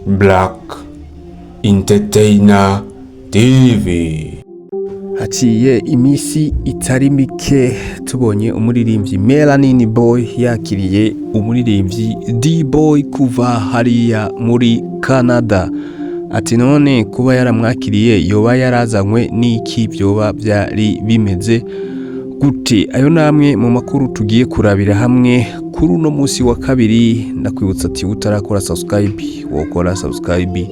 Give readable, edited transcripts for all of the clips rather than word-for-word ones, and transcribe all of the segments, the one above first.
Black Entertainer TV. Haciye imisi itari mike tubonye umuririmbyi Melanin Boy yakiriye umuririmbyi D-Boy kuva hariya muri Canada. Ati none kuba yaramwakiriye yoba yarazanywe n'iki, byoba byari bimeze gute? Ayo namwe mu makuru tugiye kurabira hamwe kuri uno munsi wa kabiri. Ndakwibutsa ati utarakora subscribe wokora subscribe,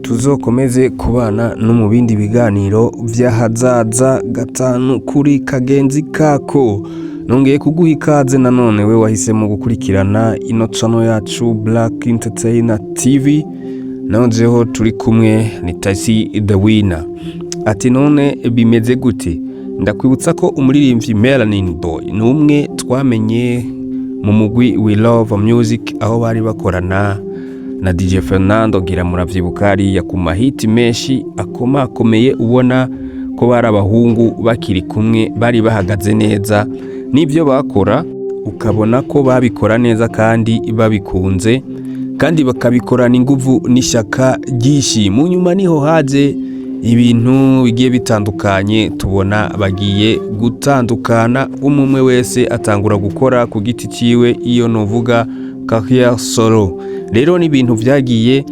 tuzokomeze kubana no mu bindi biganiro by'ahazaza gatanu kuri kagenzi kako. Nongeye kuguha ikaze nanone we wahisemo gukurikirana ino channel yacu Black Entertainer TV. Naonjeho turi kumwe ni Tasi the Winner. Ati none bimeze gute? Ndakwibutsa ko umuririmbyi Melanin Boy ni umwe twamenye mu mugwi We Love Music, aho bari bakorana na DJ Fernando. Ngira muravyibuka hariya ku mahiti menshi akomakomeye, ubona ko bari abahungu bakiri kumwe, bari bahagaze neza n'ibyo bakora, ukabona ko babikora neza kandi babikunze, kandi bakabikorana inguvu n'ishyaka ryinshi. Mu nyuma niho haje ibintu bigiye bitandukanye, tubona bagiye gutandukana, umwe wese atangura gukora ku giti ciwe, iyo novuga career solo. Rero ni ibintu vyagiye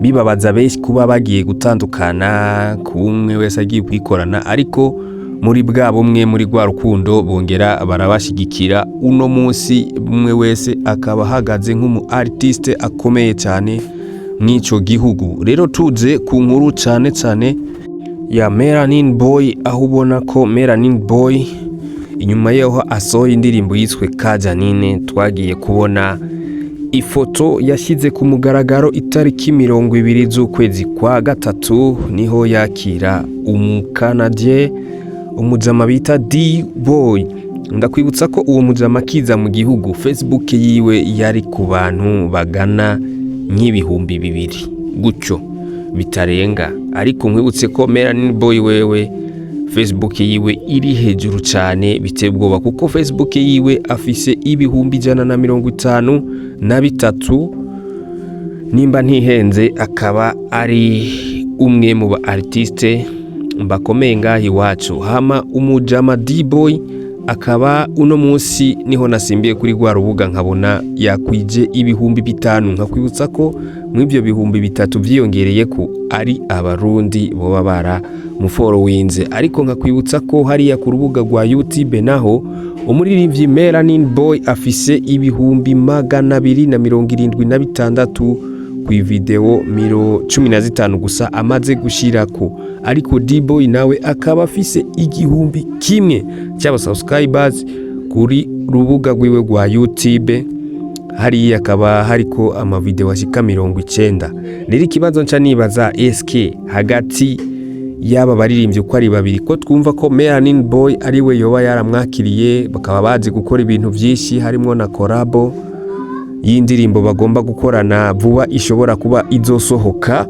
bibabaza benshi kuba bagiye gutandukana, kumwe wese agiye kwikorana, ariko muri bwa bumwe, muri rwa rukundo bongera barabashigikira. Uno munsi umwe wese akaba hagaze nk'umu artiste akomeye cyane mw'ico gihugu. Rero tuze ku nkuru cyane ya Melanin Boy, aho ubona ko Melanin Boy inyuma yaho asohoye indirimbo yiswe Kajanine, twagiye kubona ifoto yashyize ku mugaragaro itariki 20 z'ukwezi kwa gatatu, niho yakira umukanadie umujama bita D-Boy. Ndakwibutsa ko uwo mujama kiza mu gihugu, Facebook yiwe yari ku bantu bagana nk'ibihumbi 2 gutyo bitarenga, ariko nkwibutse ko Melanin Boy wewe Facebook yiwe iri hejuru cyane biteye ubwoba, kuko Facebook yiwe afise ibihumbi 153 nimba ntihenze. Akaba ari umwe mu ba artiste bakomeye ngaho iwacu. Hama umujama D-Boy akaba uno munsi niho nasimbiye kuri rwa rubuga nkabona yakwije ibihumbi 5. Nkakwibutsa ko mw'ibyo bihumbi 3 vyiyongereye ko ari abarundi boba bara mufollowinze, ariko nkakwibutsa ko hariya ku rubuga rwa YouTube naho umuririmbyi Melanin Boy afise ibihumbi 276 ku video 15 gusa amaze gushirako, ariko D-Boy nawe akaba afise igihumbi 1 cy'aba subscribers kuri rubuga rwiwe rwa YouTube. Hariya akaba hariko ama video ashika 90. Rero ikibazo nca nibaza, SK hagati yaba baririmbye uko ari babiri, ko twumva ko Melanin Boy ari we yoba yaramwakiriye, bakaba bazi gukora ibintu byinshi, harimo na collabo y'indirimbo bagomba gukorana vuba ishobora kuba izosohoka.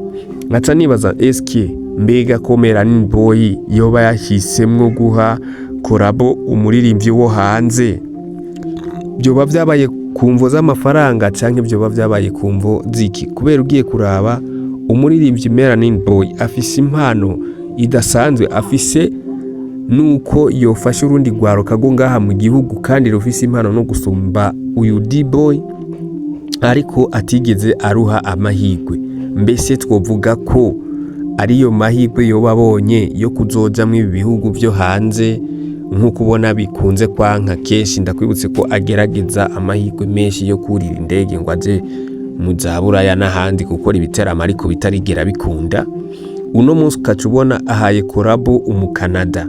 Nkaca nibaza, SK mbega ko Melanin Boy yoba yahisemwo guha collabo umuririmbyi wo hanze, byoba byabaye kumvo z'amafaranga canke byoba byabaye kumvo ziki? Kubera ugiye kuraba umuririmbyi Melanin Boy afise impano idasanzwe, afise nuko yofasha urundi rwaruka go ngaha mu gihugu, kandi rufise impano no gusumba uyu D-Boy, ariko atigeze aruha amahirwe. Mbese twovuga ko ariyo mahirwe yoba abonye yo kuzoja mu bihugu byo hanze, nk'uko ubona bikunze kwanka kenshi. Ndakwibutse ko agerageza amahirwe menshi yo kurira indege ngo aje mu Zaburaya n'ahandi gukora ibiteramo, ariko bitarigera bikunda. Uno munsi ukacubona ahaye collabo umukanada,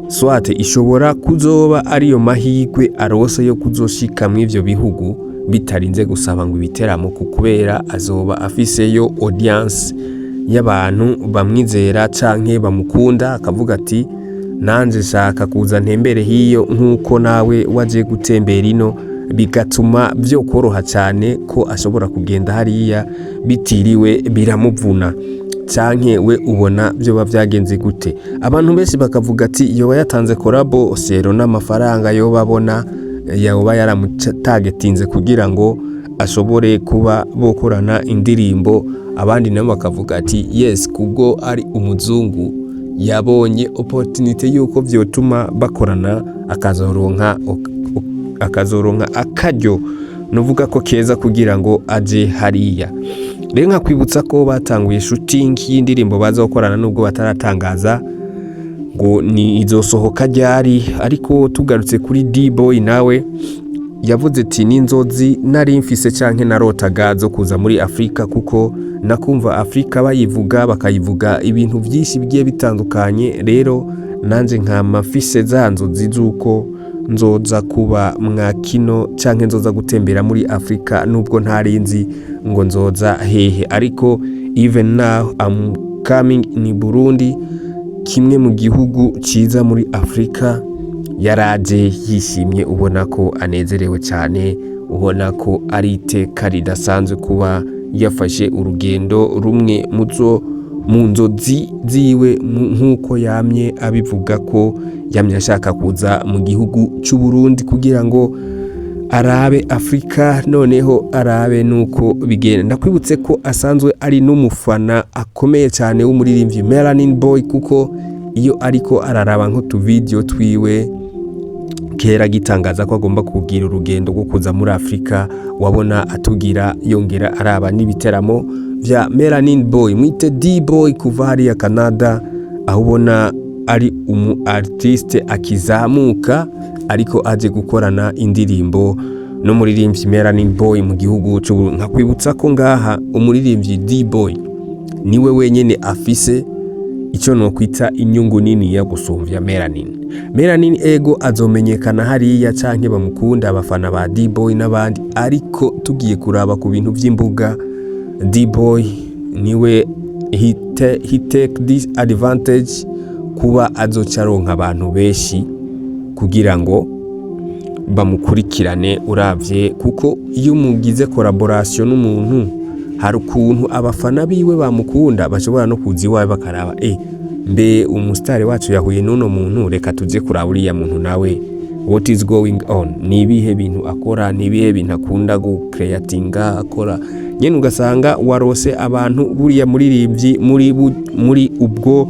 swate ishobora kuzoba ariyo mahirwe arose yo kuzoshika mu ivyo bihugu bitarinze gusaba ngo ibiteramo, kubera azoba afiseyo audience y'abantu bamwizera canke bamukunda, akavuga ati nanje shaka kuza ntembere hiyo nk'uko nawe waje gutembera ino, bigatuma byo koroha cyane ko ashobora kugenda hariya bitiriwe biramuvuna. Canke we ubona byo bavyagenze gute? Abantu benshi bakavuga ati yoba yatanze collabo sero n'amafaranga yo babona yoba yaramutagetinze kugira ngo ashobore kuba bokorana indirimbo, abandi nabo bakavuga ati yes kubwo ari umuzungu yabonye opportunity yuko vyotuma bakorana akazoronka akaryo nuvuga ko keza kugira ngo aje hariya. Rero nkakwibutsa ko batanguye shooting y'indirimbo bazokorana nubwo bataratangaza ngo ni izosohoka ryari, ariko tugarutse kuri D-Boy nawe yavuze ati n'inzozi nari mfise canke narotaga zo kuza muri Afrika, kuko nakumva Afrika bayivuga bakayivuga ibintu byinshi bigiye bitandukanye. Rero nanje nkama mfise za nzozi zuko nzoza kuba mwakino canke nzoza gutembera muri Afrika, nubwo ntarinzi ngo nzoza hehe, ariko even now I'm coming in Burundi, kimwe mu gihugu ciza muri Afrika. Yaraje yishimye, ubona ko anezerewe cyane, ubona ko ari iteka ridasanzwe kuba yafashe urugendo rumwe mu nzozi ziwe, nk'uko yamye abivuga ko yamye ashaka kuza mu gihugu cy'u Burundi kugira ngo arabe Afrika, noneho arabe nuko bigenda. Ndakwibutse ko asanzwe ari n'umufana akomeye cyane w'umuririmbyi Melanin Boy, kuko iyo ariko araraba nk'utu video twiwe kera gitangaza ko agomba kugira urugendo rwo kuza muri Afrika, wabona atugira yongera araba n'ibiteramo vya Melanin Boy, mwite D-Boy kuva hariya Canada, aho ubona ari umu artiste akizamuka ariko aje gukorana indirimbo no muririmbyi Melanin Boy mu gihugu cy'u Burundi. Nkakwibutsa ko ngaha umuririmbyi D-Boy niwe wenyene afise icyo no kwita inyungu nini ya gusumvya Melanin ego azomenyekana hariya canke bamukunda abafana ba D-Boy n'abandi, ariko tugiye kuraba ku bintu by'imbuga, D-Boy niwe he take this advantage kuba azocaronka abantu benshi kugira ngo bamukurikirane uravye, kuko iyo mugize collaboration n'umuntu hari ukuntu abafana biwe bamukunda bashobora no kuzi iwawe bakaraba mbe umusitari wacu yahuye n'uno muntu, reka tuje kuraba uriya muntu nawe what is going on, nibihe bintu akora, nibihe bintu akunda gucreatinga akora, nyene ugasanga warose abantu buriya muririmbyi muri ubwo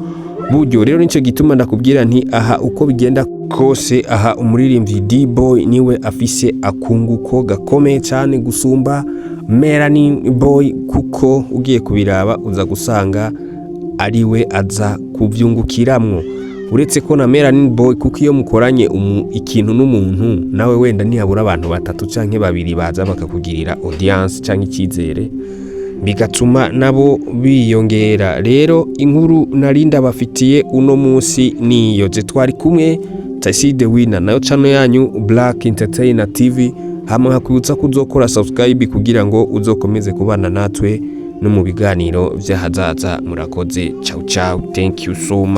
buryo. Rero nico gituma ndakubwira nti aha uko bigenda kose, aha umuririmbyi D-Boy niwe afise akunguko gakomeye cyane gusumba Melanin Boy, kuko ugiye kubiraba uza gusanga ariwe aza kuvyungukiramwo. Uretse ko na Melanin Boy, kuko iyo mukoranye ikintu n'umuntu nawe wenda ntihabura abantu batatu canke babiri baza bakakugirira audience canke ikizere, bigatuma nabo biyongera. Rero inkuru narinda bafitiye uno munsi niyo je twari kumwe Tashide Winner, nayo channel yanyu Black Entertainer TV. Hamwe hakwibutsa kuzokora subscribe kugira ngo uzokomeze kubana natwe no mu biganiro vy'ahazaza. Murakoze, ciao ciao, thank you so much.